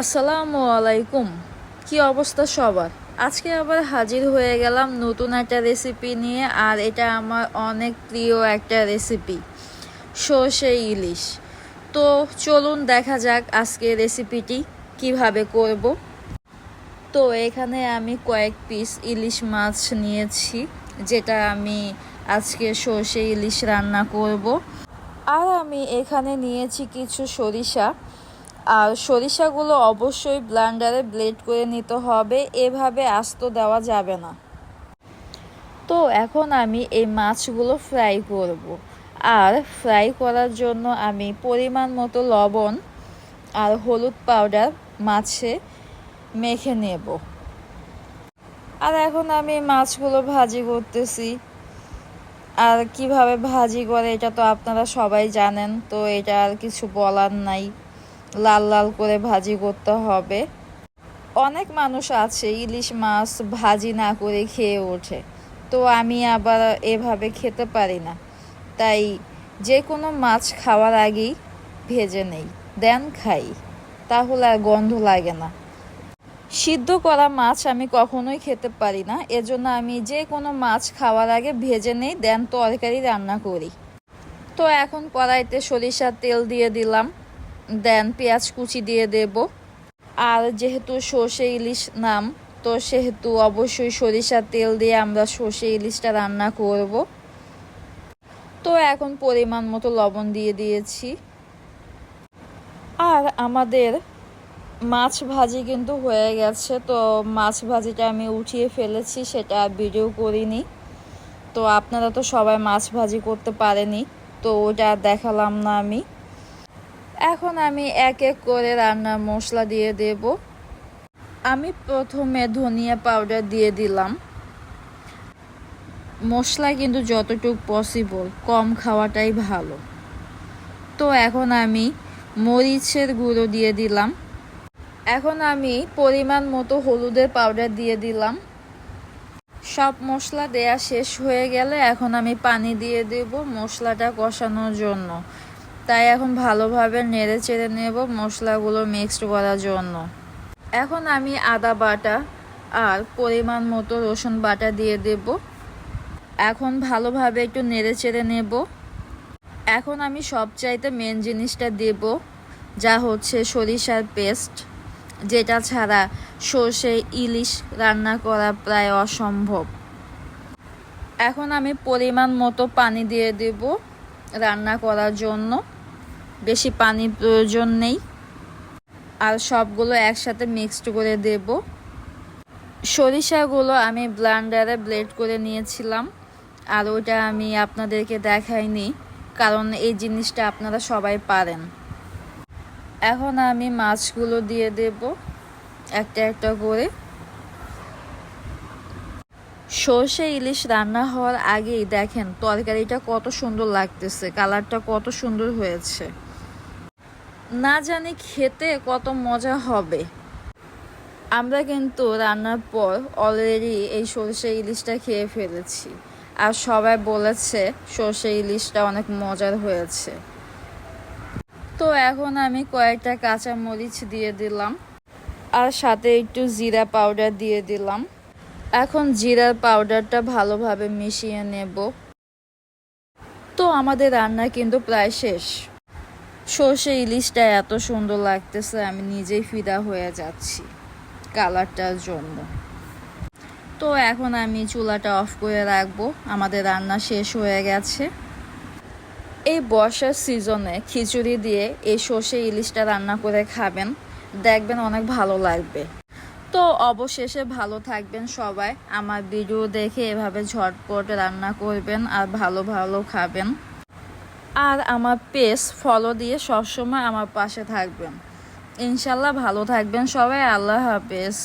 আসসালামু আলাইকুম। কি অবস্থা সবার? আজকে আবার হাজির হয়ে গেলাম নতুন একটা রেসিপি নিয়ে। আর এটা আমার অনেক প্রিয় একটা রেসিপি, সর্ষে ইলিশ। তো চলুন দেখা যাক আজকে রেসিপিটি কিভাবে করব। তো এখানে আমি কয়েক পিস ইলিশ মাছ নিয়েছি, যেটা আমি আজকে সর্ষে ইলিশ রান্না করব। আর আমি এখানে নিয়েছি কিছু সরিষা। আর সরিষাগুলো অবশ্যই ব্লেন্ডারে ব্লেড করে নিতে হবে, এভাবে আস্ত দেওয়া যাবে না। তো এখন আমি এই মাছগুলো ফ্রাই করব। আর ফ্রাই করার জন্য আমি পরিমাণ মতো লবণ আর হলুদ পাউডার মাছে মেখে নেব। আর এখন আমি মাছগুলো ভাজি করতেছি। আর কিভাবে ভাজি করে এটা তো আপনারা সবাই জানেন, তো এটা আর কিছু বলার নাই। লাল লাল করে ভাজি করতে হবে। অনেক মানুষ আছে ইলিশ মাছ ভাজি না করে খেয়ে ওঠে, তো আমি আবার এভাবে খেতে পারি না। তাই যে কোনো মাছ খাওয়ার আগেই ভেজে নেই, দেন খাই, তাহলে আর গন্ধ লাগে না। সিদ্ধ করা মাছ আমি কখনোই খেতে পারি না, এজন্য আমি যে কোনো মাছ খাওয়ার আগে ভেজে নেই, দেন তরকারি রান্না করি। তো এখন কড়াইতে সরিষার তেল দিয়ে দিলাম, দেন পেঁয়াজ কুচি দিয়ে দেব। আর যেহেতু সর্ষে ইলিশ নাম, তো সেহেতু অবশ্যই সরিষার তেল দিয়ে আমরা সর্ষে ইলিশটা রান্না করব। তো এখন পরিমাণ মতো লবণ দিয়ে দিয়েছি। আর আমাদের মাছ ভাজি কিন্তু হয়ে গেছে। তো মাছ ভাজিটা আমি উঠিয়ে ফেলেছি, সেটা ভিডিও করিনি। তো আপনারা তো সবাই মাছ ভাজি করতে পারেনি, তো ওটা দেখালাম না আমি। এখন আমি এক এক করে রান্নার মশলা দিয়ে দেব। আমি প্রথমে ধনিয়া পাউডার দিয়ে দিলাম। মশলা কিন্তু যতটুকু পসিবল কম খাওয়াটাই ভালো। তো এখন আমি মরিচের গুঁড়ো দিয়ে দিলাম। এখন আমি পরিমাণ মতো হলুদের পাউডার দিয়ে দিলাম। সব মশলা দেয়া শেষ হয়ে গেলে এখন আমি পানি দিয়ে দেব মশলাটা কষানোর জন্য। তাই এখন ভালোভাবে নেড়ে চেড়ে নেব মশলাগুলো মিক্সড করার জন্য। এখন আমি আদা বাটা আর পরিমাণ মতো রসুন বাটা দিয়ে দেব। এখন ভালোভাবে একটু নেড়ে চেড়ে নেব। এখন আমি সবচাইতে মেন জিনিসটা দেব, যা হচ্ছে সরিষার পেস্ট, যেটা ছাড়া সর্ষে ইলিশ রান্না করা প্রায় অসম্ভব। এখন আমি পরিমাণ মতো পানি দিয়ে দেব রান্না করার জন্য। বেশি পানির প্রয়োজন নেই। আর সবগুলো একসাথে মিক্সড করে দেব। সরিষাগুলো আমি ব্লেন্ডারে ব্লেড করে নিয়েছিলাম, আর ওটা আমি আপনাদেরকে দেখাইনি, কারণ এই জিনিসটা আপনারা সবাই পারেন। এখন আমি মাছগুলো দিয়ে দেব একটা একটা করে। সর্ষে ইলিশ রান্না হওয়ার আগেই দেখেন তরকারিটা কত সুন্দর লাগতেছে, কালারটা কত সুন্দর হয়েছে। না জানি খেতে কত মজা হবে। আমরা কিন্তু রান্নার পর অলরেডি এই সর্ষে ইলিশটা খেয়ে ফেলেছি, আর সবাই বলেছে সর্ষে ইলিশটা অনেক মজার হয়েছে। তো এখন আমি কয়েকটা কাঁচা মরিচ দিয়ে দিলাম, আর সাথে একটু জিরা পাউডার দিয়ে দিলাম। এখন জিরার পাউডারটা ভালোভাবে মিশিয়ে নেব। তো আমাদের রান্না কিন্তু প্রায় শেষ। সর্ষে ইলিশটা এত সুন্দর লাগতেছে, আমি নিজেই ফিদা হয়ে যাচ্ছি কালারটার জন্য। তো এখন আমি চুলাটা অফ করে রাখবো, আমাদের রান্না শেষ হয়ে গেছে। এই বর্ষার সিজনে খিচুড়ি দিয়ে এই সর্ষে ইলিশটা রান্না করে খাবেন, দেখবেন অনেক ভালো লাগবে। তো অবশেষে ভালো থাকবেন সবাই। আমার ভিডিও দেখে এভাবে ঝটপট রান্না করবেন আর ভালো ভালো খাবেন। আর আমার পেজ ফলো দিয়ে সবসময় আমার পাশে থাকবেন। ইনশাল্লাহ ভালো থাকবেন সবাই। আল্লাহ হাফেজ।